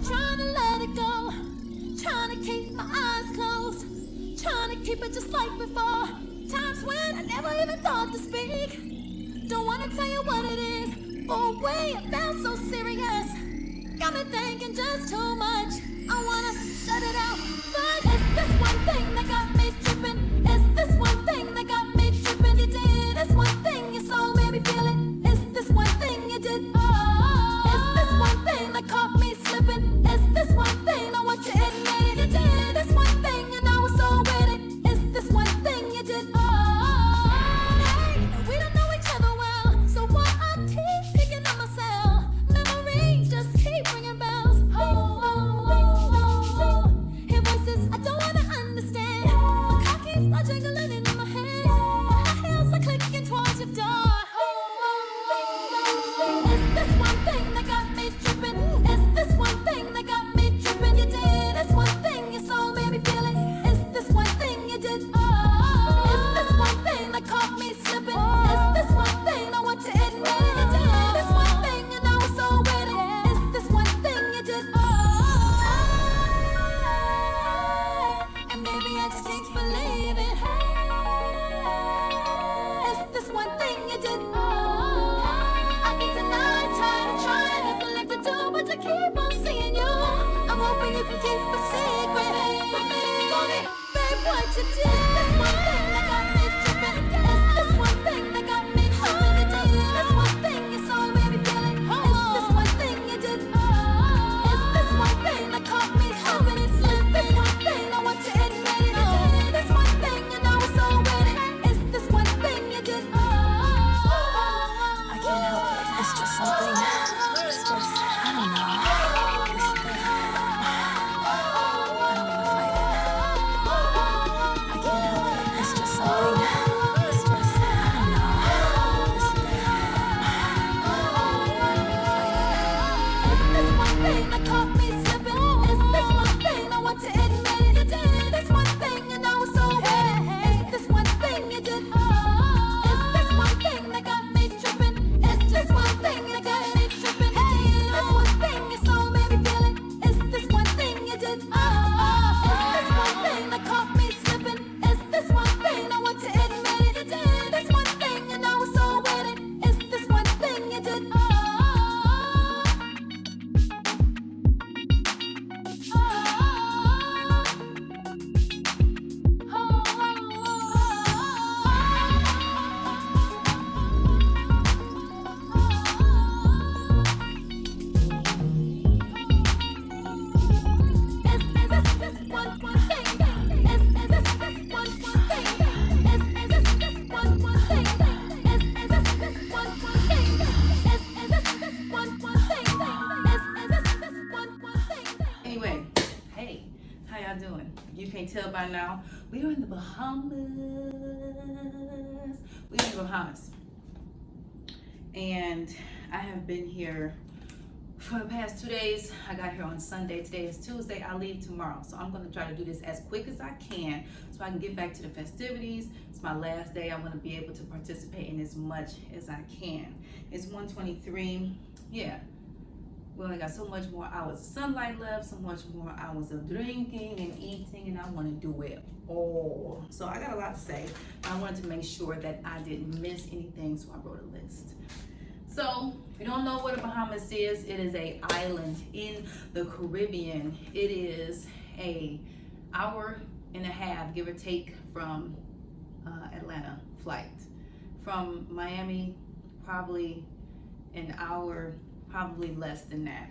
Trying to let it go, trying to keep my eyes closed, trying to keep it just like before. Times when I never even thought to speak. Don't wanna tell you what it is, oh wait, it felt so serious. Got me thinking just too much, I wanna shut it out. But it's this one thing that got me tripping. It's this one thing that got me tripping. You did this one thing, your soul made me feel it. It's this one thing you did. It's this one thing that caught me slipping. It's this one thing I want to admit it. You did this one thing and I was so with it. It's this one thing you did. Hey, we don't know each other well, so why I keep picking on myself. Memories just keep ringing bells. Hear voices I don't wanna understand. My car keeps jingling in my head. My heels are clicking towards your door. It's this one thing that got me tripping. It's this one thing that got me tripping. You did this one thing, your soul made me feel it. It's this one thing you did. It's this one thing that caught me slipping. It's this one thing I want to admit it. You did this one thing and I was so with it. It's this one thing you did. And maybe I just can't believe it. It's this one thing you did. I can't deny, try to neglect to do, but to keep on seeing you. I'm hoping you can keep a secret from me, babe. What you did? This one thing that got me tripping. It's this one thing that got me tripping. You did this one thing, your soul made me feel it. It's this one thing you did. It's this one thing that caught me slipping. It's this one thing I want to admit it. You did this one thing and I was so with it. It's this one thing you did. I can't help it. It's just something. It's just, I don't know. This thing. I don't want to fight it. I can't help it. It's just something. It's just, I don't know. This thing. I don't want to fight it. It's this one thing that caught me slipping. It's this one thing I want to admit it. You did this one thing and I was so with it. It's this one thing you did. It's this one thing that got me tripping. It's this one thing that got me tripping. Hey, this one thing your soul made me feel it. It's this one thing you did. It's this one thing that caught me slipping. It's this one thing I want to admit it. You did this one thing and I was so with it. It's this one thing you did. Anyway, hey, how y'all doing? You can't tell by now, we are in the Bahamas. We're in the Bahamas. And I have been here for the past 2 days. I got here on Sunday. Today is Tuesday. I leave tomorrow. So I'm going to try to do this as quick as I can so I can get back to the festivities. It's my last day. I want to be able to participate in as much as I can. It's 1:23. Yeah. We only got so much more hours of sunlight left, so much more hours of drinking and eating, and I want to do it all. So I got a lot to say. I wanted to make sure that I didn't miss anything, so I wrote a list. So if you don't know what the Bahamas is, it is an island in the Caribbean. It is an hour and a half, give or take, from Atlanta flight. From Miami, probably an hour, probably less than that.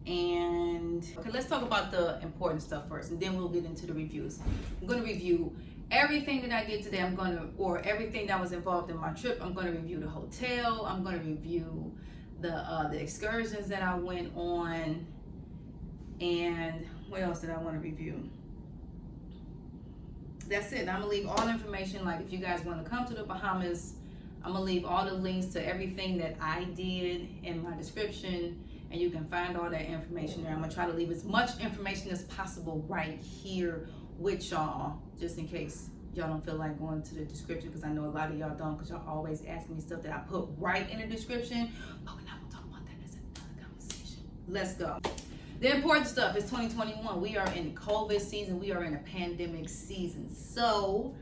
And okay, let's talk about the important stuff first, and then we'll get into the reviews. I'm going to review everything that I did today. Or everything that was involved in my trip. I'm going to review the hotel. I'm going to review the excursions that I went on. And what else did I want to review? That's it. I'm gonna leave all information. Like if you guys want to come to the Bahamas, I'm gonna leave all the links to everything that I did in my description, and you can find all that information there. I'm gonna try to leave as much information as possible right here with y'all, just in case y'all don't feel like going to the description, because I know a lot of y'all don't, because y'all always asking me stuff that I put right in the description. But we're not gonna talk about that. That's another conversation. Let's go. The important stuff is 2021. We are in COVID season. We are in a pandemic season. So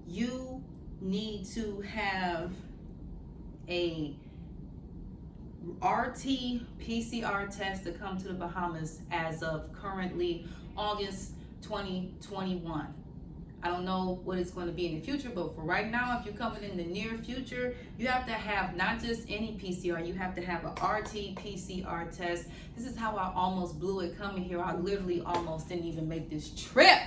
you need to have a RT-PCR test to come to the Bahamas as of currently August 2021. I don't know what it's going to be in the future, but for right now, if you're coming in the near future, you have to have not just any PCR, you have to have a RT-PCR test. This is how I almost blew it coming here. I literally almost didn't even make this trip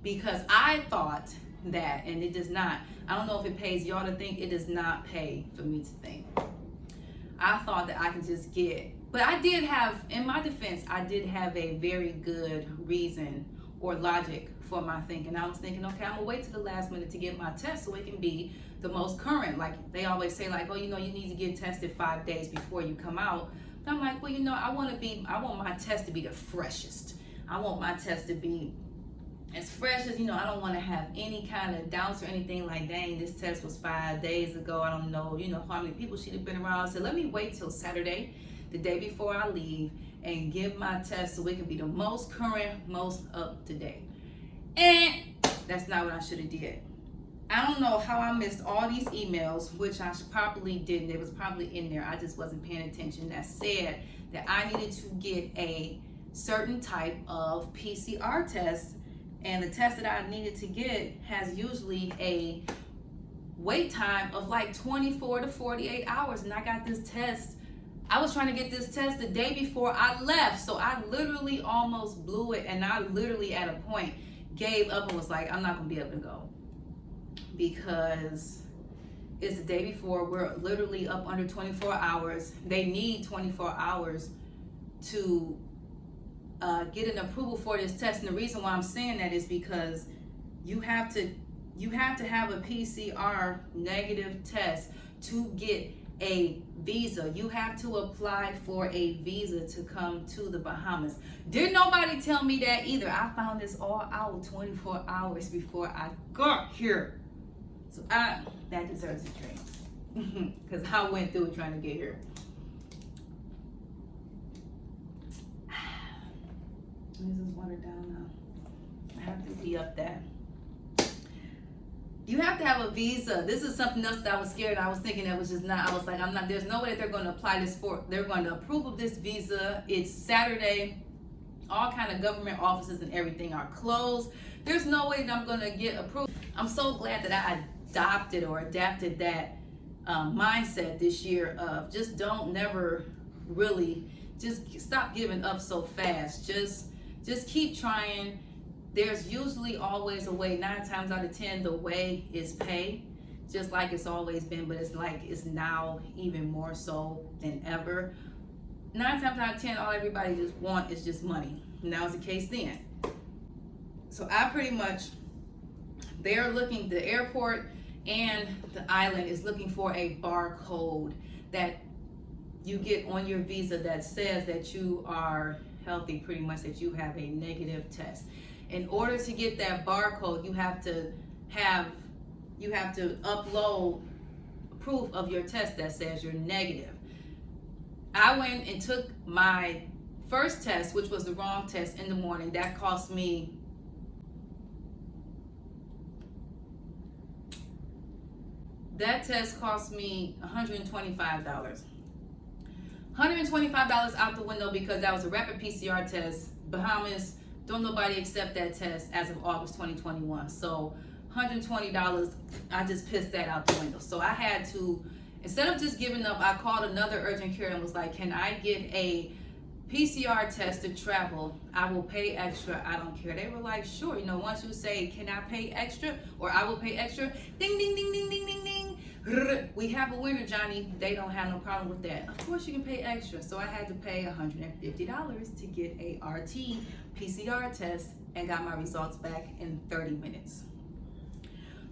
because I thought that, and it does not, I don't know if it pays y'all to think, it does not pay for me to think. I thought that I could just get, but I did have, in my defense, I did have a very good reason or logic for my thinking. I was thinking, okay, I'm gonna wait till the last minute to get my test so it can be the most current. Like they always say, like, oh, you know, you need to get tested 5 days before you come out. But I'm like, well, you know, I want my test to be the freshest. I want my test to be as fresh as, you know, I don't want to have any kind of doubts or anything like, dang, this test was 5 days ago. I don't know, you know, how many people she'd have been around. I said, let me wait till Saturday, the day before I leave, and give my test so it can be the most current, most up to date. And that's not what I should have did. I don't know how I missed all these emails, which I probably didn't. It was probably in there. I just wasn't paying attention. That said that I needed to get a certain type of PCR test, and the test that I needed to get has usually a wait time of like 24 to 48 hours, and I got this test. I was trying to get this test the day before I left, so I literally almost blew it, and I literally at a point gave up and was like, I'm not gonna be able to go because it's the day before. We're literally up under 24 hours. They need 24 hours to get an approval for this test. And the reason why I'm saying that is because you have to have a PCR negative test to get a visa. You have to apply for a visa to come to the Bahamas. Didn't nobody tell me that either. I found this all out 24 hours before I got here. So that deserves a drink because I went through it trying to get here. This is watered down now. I have to be up that. You have to have a visa. This is something else that I was scared. I was thinking that was just not, I was like, there's no way that they're going to apply this for, they're going to approve of this visa. It's Saturday. All kind of government offices and everything are closed. There's no way that I'm going to get approved. I'm so glad that I adapted that mindset this year of just stop giving up so fast. Just keep trying. There's usually always a way. 9 times out of 10, the way is pay, just like it's always been, but it's like it's now even more so than ever. 9 times out of 10, all everybody just want is just money. And that was the case then. So I pretty much, they're looking, the airport and the island is looking for a barcode that you get on your visa that says that you are healthy, pretty much that you have a negative test. In order to get that barcode, you have to upload proof of your test that says you're negative. I went and took my first test, which was the wrong test, in the morning. That cost me $125. $125 out the window because that was a rapid PCR test. Bahamas, don't nobody accept that test as of August 2021. So $120, I just pissed that out the window. So I had to, instead of just giving up, I called another urgent care and was like, can I get a PCR test to travel? I will pay extra. I don't care. They were like, sure. You know, once you say, can I pay extra? Or I will pay extra. Ding, ding, ding, ding, ding, ding, ding. We have a winner, Johnny. They don't have no problem with that. Of course you can pay extra. So I had to pay $150 to get a RT PCR test and got my results back in 30 minutes.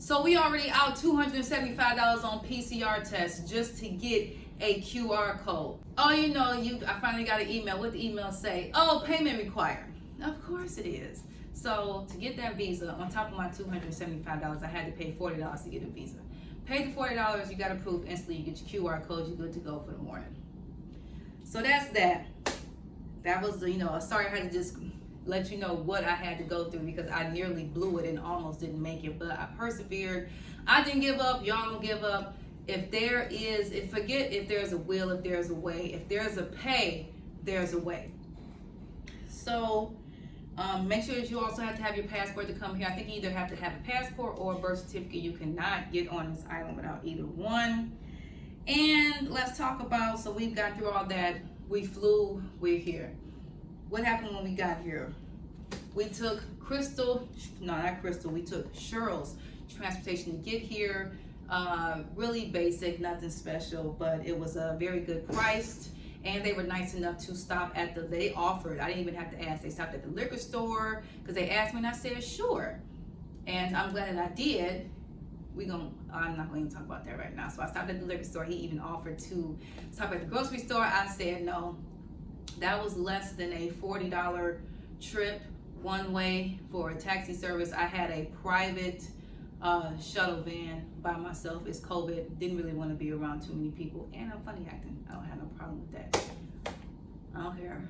So we already out $275 on PCR tests just to get a QR code. Oh, I finally got an email. What the email say? Oh, payment required. Of course it is. So to get that visa, on top of my $275, I had to pay $40 to get a visa. Pay the $40, you got approved instantly. You get your QR code, you're good to go for the morning. So that's that. That was, sorry I had to just let you know what I had to go through because I nearly blew it and almost didn't make it, but I persevered. I didn't give up. Y'all don't give up. Forget if there's a will, if there's a way. If there's a pay, there's a way. So make sure that you also have to have your passport to come here. I think you either have to have a passport or a birth certificate. You cannot get on this island without either one. And let's talk about, so we've got through all that. We flew, we're here. What happened when we got here? We took we took Cheryl's transportation to get here. Really basic, nothing special, but it was very good priced. And they were nice enough to stop at they offered, I didn't even have to ask, they stopped at the liquor store because they asked me and I said, sure. And I'm glad that I did. I'm not going to talk about that right now. So I stopped at the liquor store. He even offered to stop at the grocery store. I said no. That was less than a $40 trip one way for a taxi service. I had a private shuttle van by myself. It's COVID. Didn't really want to be around too many people. And I'm funny acting. I don't have no problem with that. I don't care.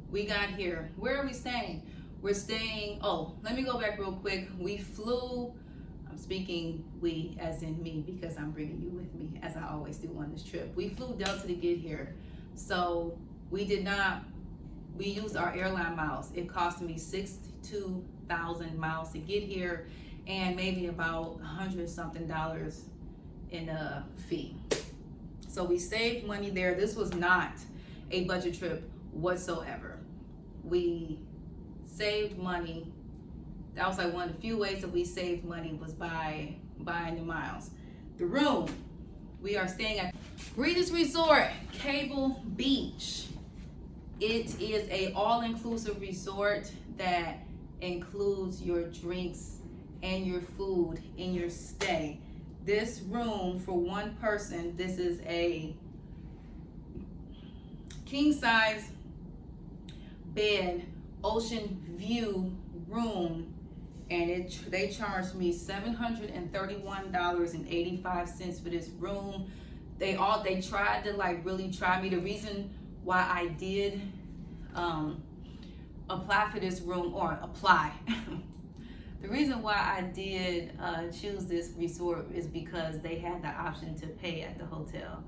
We got here. Where are we staying? We're staying, let me go back real quick. We flew, I'm speaking we as in me because I'm bringing you with me as I always do on this trip. We flew Delta to get here. So we used our airline miles. It cost me 62,000 miles to get here and maybe about $100 something in a fee. So we saved money there. This was not a budget trip whatsoever. We saved money. That was like one of the few ways that we saved money was by buying the miles. The room, we are staying at Breeders Resort, Cable Beach. It is a all-inclusive resort that includes your drinks and your food in your stay. This room for one person, this is a king size bed, ocean view room, and they charged me $731.85 for this room. They tried to really try me. The reason why I did apply for this room the reason why I did choose this resort is because they had the option to pay at the hotel,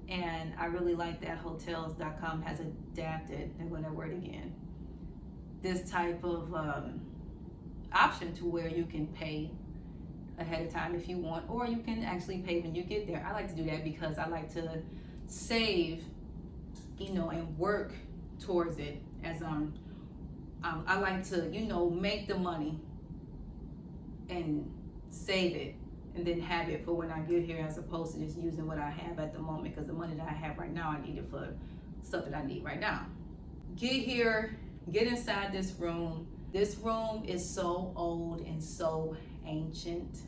and I really like that hotels.com has adapted, I'm going to word again, this type of option to where you can pay ahead of time if you want, or you can actually pay when you get there. I like to do that because I like to save, and work towards it as I like to, make the money and save it and then have it for when I get here, as opposed to just using what I have at the moment, because the money that I have right now I need it for stuff that I need right now. Get here, get inside this room. This room is so old and so ancient,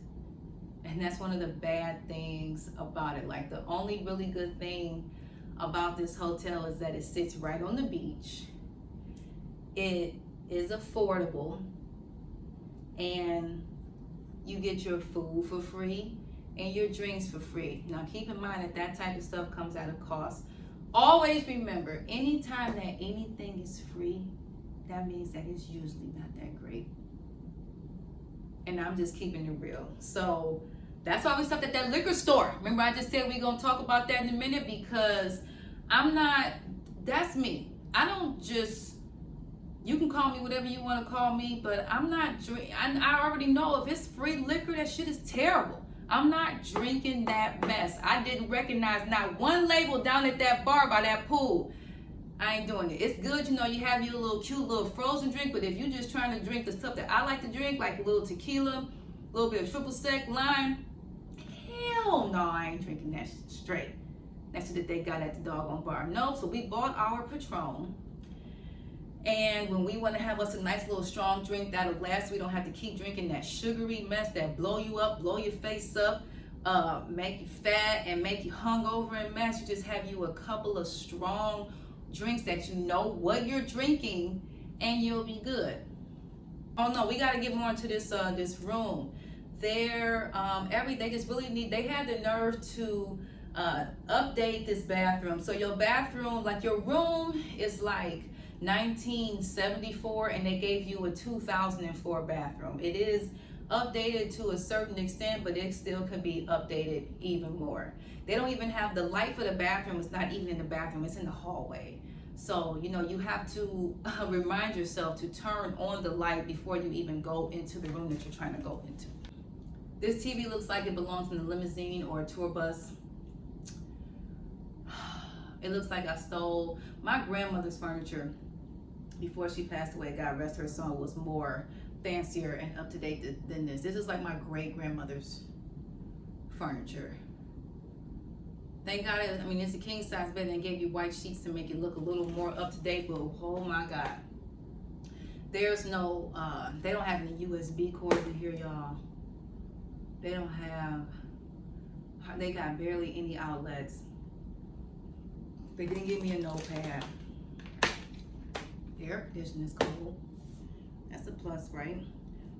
and that's one of the bad things about it. Like, the only really good thing about this hotel is that it sits right on the beach. It is affordable, and you get your food for free and your drinks for free. Now keep in mind that type of stuff comes at a cost. Always remember, anytime that anything is free, that means that it's usually not that great. And I'm just keeping it real. So that's why we stopped at that liquor store. Remember, I just said we're going to talk about that in a minute, because that's me. You can call me whatever you want to call me, but I'm not drinking. I already know if it's free liquor, that shit is terrible. I'm not drinking that mess. I didn't recognize not one label down at that bar by that pool. I ain't doing it. It's good, you have your little cute little frozen drink, but if you're just trying to drink the stuff that I like to drink, like a little tequila, a little bit of triple sec lime, hell no, I ain't drinking that straight. That shit that they got at the doggone bar. No, so we bought our Patron. And when we want to have us a nice little strong drink that'll last, we don't have to keep drinking that sugary mess that blow you up, blow your face up, make you fat and make you hungover and mess. You just have you a couple of strong drinks that you know what you're drinking, and you'll be good. Oh no, we got to get more into this this room. They just really need. They had the nerve to update this bathroom. So your bathroom, like your room, is like 1974, and they gave you a 2004 bathroom. It is updated to a certain extent, but it still could be updated even more. They don't even have the light for the bathroom. It's not even in the bathroom, it's in the hallway. So you have to remind yourself to turn on the light before you even go into the room that you're trying to go into. This TV looks like it belongs in a limousine or a tour bus. It looks like I stole my grandmother's furniture before she passed away. God rest her soul, was more fancier and up to date than this. This is like my great grandmother's furniture. Thank God, it's a king size bed, and they gave you white sheets to make it look a little more up to date, but oh my God. There's no, they don't have any USB cord in here, y'all. They got barely any outlets. They didn't give me a notepad. The air conditioning is cold. That's a plus, right?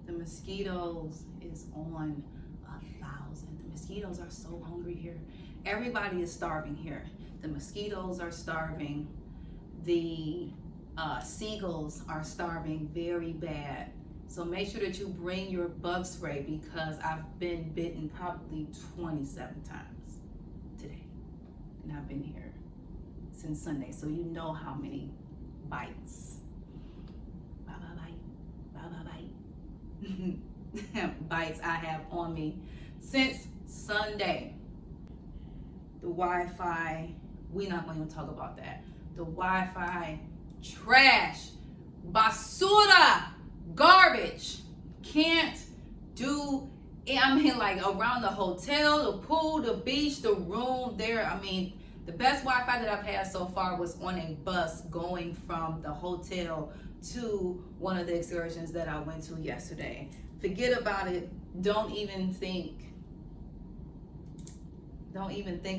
The mosquitoes is on 1,000. The mosquitoes are so hungry here. Everybody is starving here. The mosquitoes are starving. The seagulls are starving very bad. So make sure that you bring your bug spray, because I've been bitten probably 27 times today. And I've been here since Sunday. So you know how many bites. Bites I have on me since Sunday. The Wi-Fi, we're not going to talk about that. The Wi-Fi, trash, basura, garbage. Can't do it. Like around the hotel, the pool, the beach, the room there. The best Wi-Fi that I've had so far was on a bus going from the hotel to one of the excursions that I went to yesterday. Forget about it. Don't even think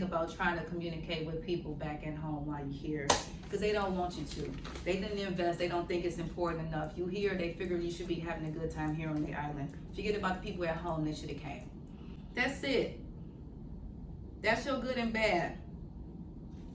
about trying to communicate with people back at home while you're here, because they don't want you to. They didn't invest. They don't think it's important enough. You here, they figure you should be having a good time here on the island. Forget about the people at home. They should have came. That's it. That's your good and bad.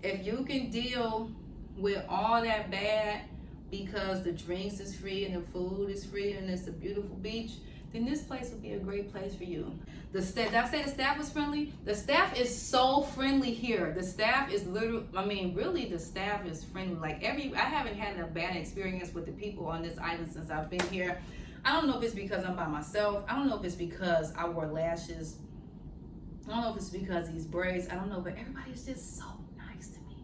If you can deal with all that bad because the drinks is free and the food is free and it's a beautiful beach, then this place would be a great place for you. The staff, did I say the staff was friendly? The staff is so friendly here. The staff is really the staff is friendly. Like I haven't had a bad experience with the people on this island since I've been here. I don't know if it's because I'm by myself. I don't know if it's because I wore lashes. I don't know if it's because these braids. I don't know, but everybody's just so nice to me.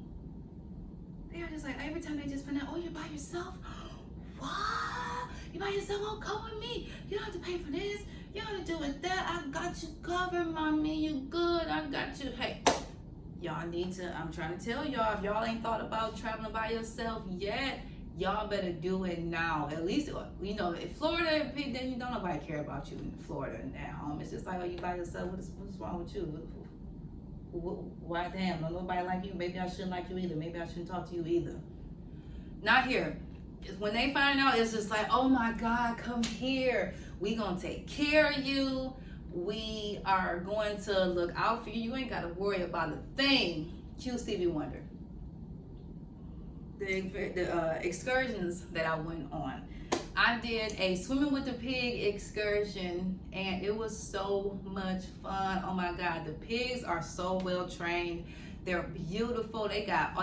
They're just like, every time they just find out, oh, you're by yourself? What? You by yourself? Oh, come with me. You don't have to pay for this. You don't have to do with that. I got you covered, mommy. You good. I got you. Hey, y'all need to, I'm trying to tell y'all, if y'all ain't thought about traveling by yourself yet, y'all better do it now. At least, in Florida, then you don't nobody care about you in Florida and at home. It's just like, oh, you by yourself? What's wrong with you? Why damn? No, nobody like you. Maybe I shouldn't like you either. Maybe I shouldn't talk to you either. Not here. When they find out, it's just like, oh my God, come here. We gonna take care of you. We are going to look out for you. You ain't gotta worry about a thing. Cue Stevie Wonder. The excursions that I went on. I did a swimming with the pig excursion, and it was so much fun. Oh my God, the pigs are so well trained. They're beautiful. They got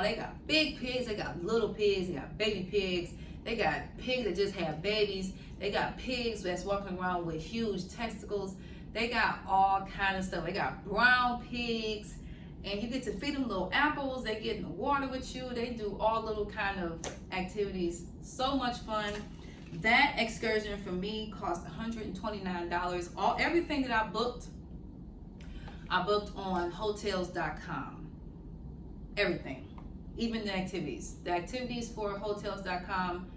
big pigs, they got little pigs, they got baby pigs, they got pigs that just have babies, they got pigs that's walking around with huge testicles, they got all kind of stuff. They got brown pigs, and you get to feed them little apples. They get in the water with you. They do all little kind of activities. So much fun. That excursion for me cost $129. Everything that I booked on hotels.com. Everything, even the activities. The activities for hotels.com,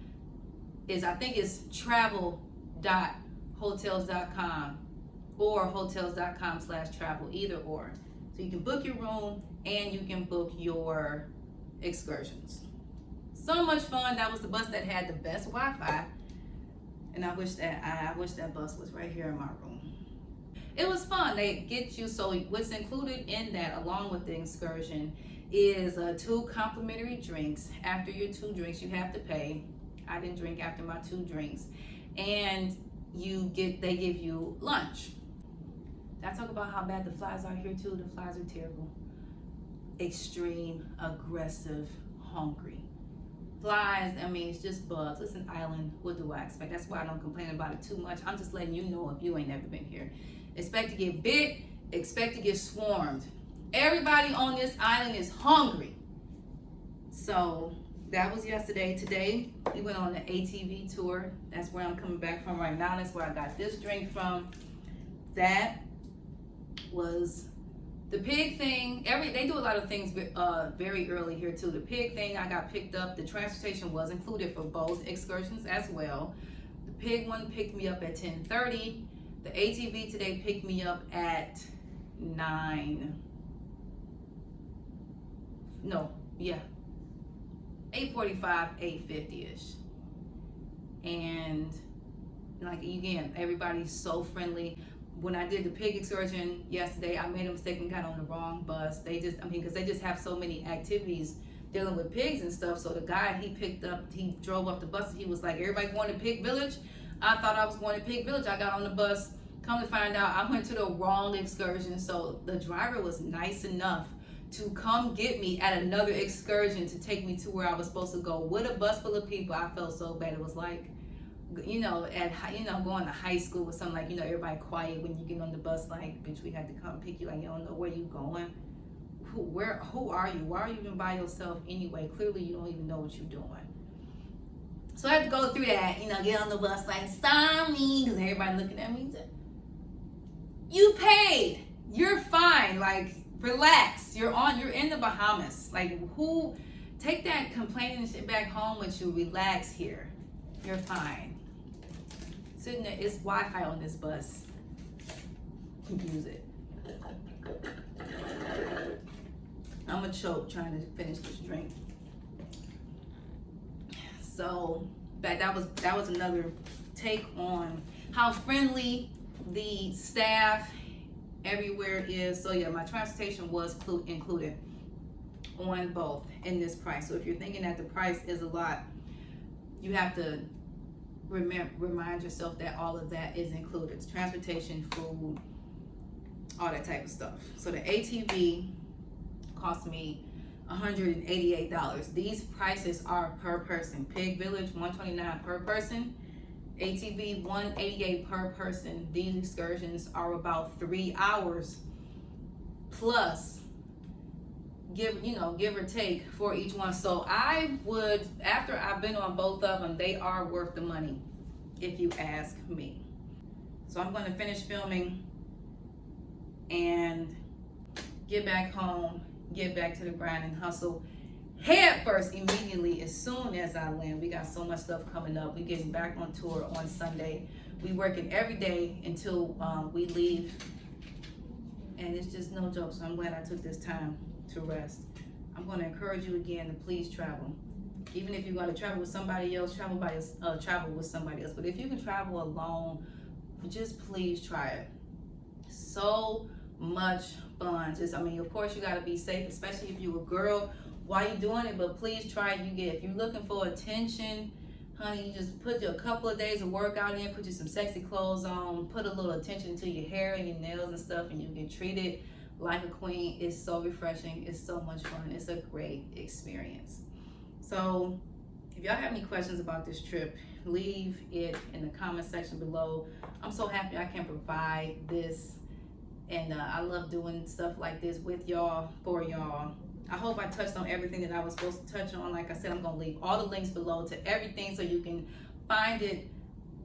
is, I think it's travel.hotels.com or hotels.com/travel, either or. So you can book your room and you can book your excursions. So much fun. That was the bus that had the best Wi-Fi, and I wish that bus was right here in my room. It was fun. They get you, so what's included in that along with the excursion is 2 complimentary drinks. After your 2 drinks, you have to pay. I didn't drink after my 2 drinks. And they give you lunch. Did I talk about how bad the flies are here too? The flies are terrible. Extreme, aggressive, hungry. Flies, I mean, it's just bugs. It's an island. What do I expect? That's why I don't complain about it too much. I'm just letting you know if you ain't never been here. Expect to get bit, expect to get swarmed. Everybody on this island is hungry. So that was yesterday. Today, we went on the ATV tour. That's where I'm coming back from right now. That's where I got this drink from. That was the pig thing. They do a lot of things very early here too. The pig thing, I got picked up. The transportation was included for both excursions as well. The pig one picked me up at 10:30. The ATV today picked me up at 8:45, 8:50ish. And like, again, everybody's so friendly. When I did the pig excursion yesterday, I made a mistake and got on the wrong bus. Because they just have so many activities dealing with pigs and stuff. So the guy he drove up the bus, and he was like, everybody going to Pig Village? I thought I was going to Pig Village. I got on the bus. Come to find out, I went to the wrong excursion. So the driver was nice enough to come get me at another excursion to take me to where I was supposed to go with a bus full of people. I felt so bad. It was like, going to high school or something, like, everybody quiet when you get on the bus, like, bitch, we had to come pick you, like, you don't know where you going. Who are you? Why are you even by yourself anyway? Clearly you don't even know what you're doing. So I had to go through that, get on the bus like, sorry, because everybody looking at me. You paid. You're fine. Like, relax. You're in the Bahamas. Like, take that complaining shit back home with you. Relax here. You're fine. Sitting there, it's Wi-Fi on this bus. You can use it. I'm gonna choke trying to finish this drink. So that was another take on how friendly the staff everywhere is. So yeah, my transportation was included on both in this price. So if you're thinking that the price is a lot, you have to remind yourself that all of that is included. It's transportation, food, all that type of stuff. So the ATV cost me $188. These prices are per person. Pig Village, $129 per person. ATV, $188 per person. These excursions are about 3 hours plus, give or take for each one. So I would, after I've been on both of them, they are worth the money if you ask me. So I'm going to finish filming and get back home, get back to the grind and hustle head first immediately as soon as I land. We got so much stuff coming up. We getting back on tour on Sunday. We working every day until we leave, and it's just no joke. So I'm glad I took this time to rest. I'm going to encourage you again to please travel. Even if you're going to travel with somebody else, travel with somebody else. But if you can travel alone, just please try it. So much fun. Of course you got to be safe, especially if you're a girl while you're doing it, but please try it. If you're looking for attention, honey, you just put a couple of days of workout in, put you some sexy clothes on, put a little attention to your hair and your nails and stuff, and you get treated like a queen. It's so refreshing. It's so much fun. It's a great experience. So if y'all have any questions about this trip, leave it in the comment section below. I'm so happy I can provide this, and I love doing stuff like this with y'all, for y'all. I hope I touched on everything that I was supposed to touch on. Like I said, I'm going to leave all the links below to everything so you can find it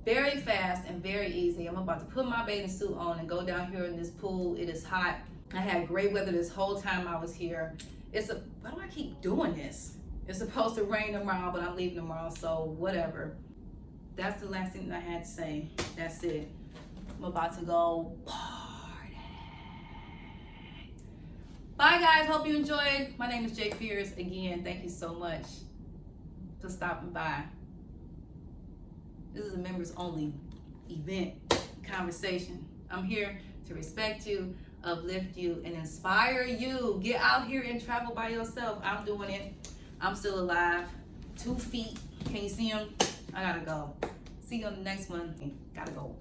very fast and very easy. I'm about to put my bathing suit on and go down here in this pool. It is hot. I had great weather this whole time I was here. Why do I keep doing this? It's supposed to rain tomorrow, but I'm leaving tomorrow, so whatever. that's the last thing that I had to say. That's it. I'm about to go party. Bye guys, hope you enjoyed. My name is Jay Fears. Again, thank you so much for stopping by. This is a members only event conversation. I'm here to respect you, uplift you, and inspire you. Get out here and travel by yourself. I'm doing it. I'm still alive. 2 feet. Can you see them? I gotta go. See you on the next one. Gotta go.